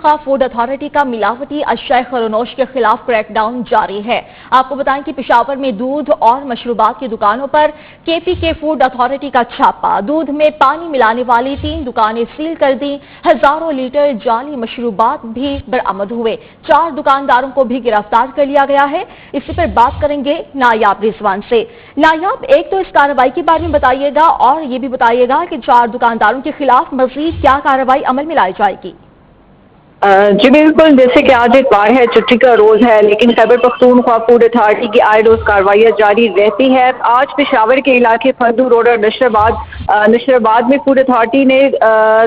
Pakhtunkhwa food authority का मिलावटी अशिया खरोनोश के खिलाफ क्रैकडाउन जारी है। आपको बताएं कि पेशावर में दूध और मशरूबात की दुकानों पर KPK फूड अथॉरिटी का छापा। दूध में पानी मिलाने वाली 3 दुकानें सील कर दी। हजारों लीटर जाली मशरूबात भी बरामद हुए। 4 दुकानदारों को भी गिरफ्तार कर लिया गया है। इसी पर बात करेंगे नायाब रिजवान से। नायाब, एक तो इस कार्रवाई के बारे में बताइएगा और ये भी बताइएगा कि 4 दुकानदारों के खिलाफ मजीद क्या कार्रवाई अमल में लाई जाएगी। जी बिल्कुल, जैसे कि आज इतवार है, छुट्टी का रोज है, लेकिन खैबर पख्तूनख्वा फूड अथॉरिटी की आए रोज कार्रवाइयाँ जारी रहती है। आज पेशावर के इलाके फंदू रोड और नशराबाद में फूड अथॉरिटी ने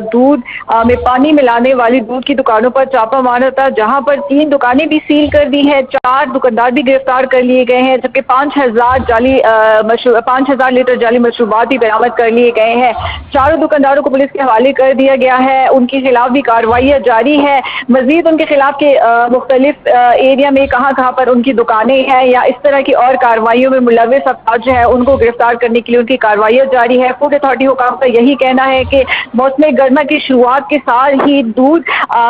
दूध में पानी मिलाने वाली दूध की दुकानों पर छापा मारा था, जहां पर 3 दुकानें भी सील कर दी है। 4 दुकानदार भी गिरफ्तार कर लिए गए हैं, जबकि 5,000 लीटर जाली मशरूबात भी बरामद कर लिए गए हैं। चारों दुकानदारों को पुलिस के हवाले कर दिया गया है। उनके खिलाफ भी कार्रवाइयाँ जारी है। मजीद उनके खिलाफ के मुख्तलिफ एरिया में कहाँ पर उनकी दुकानें हैं या इस तरह की और कार्रवाइयों में मुलविस अफराद जो है उनको गिरफ्तार करने के लिए उनकी कार्रवाइयाँ जारी है। फूड अथॉरिटी हुकाम का यही कहना है कि मौसम गर्मा की शुरुआत के साथ ही दूध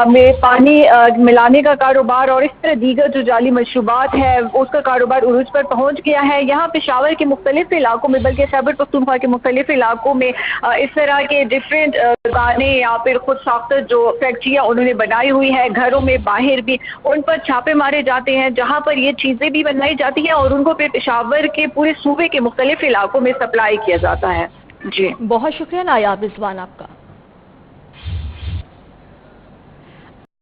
में पानी मिलाने का कारोबार और इस तरह दीगर जो जाली मशरूबात है उसका कारोबार उरूज पर पहुंच गया है। यहाँ पेशावर के मुख्तलिफ इलाकों में, बल्कि खैबर पख्तूनख्वा के मुख्तलिफ इलाकों में इस तरह के डिफरेंट दुकानें या फिर खुद साख्त जो फैक्ट्रियाँ उन्होंने बनाई हुई है, घरों में बाहर भी उन पर छापे मारे जाते हैं, जहां पर ये चीजें भी बनाई जाती हैं और उनको फिर पेशावर के पूरे सूबे के मुख्तलिफ इलाकों में सप्लाई किया जाता है। जी बहुत शुक्रिया नायाब रिजवान आपका।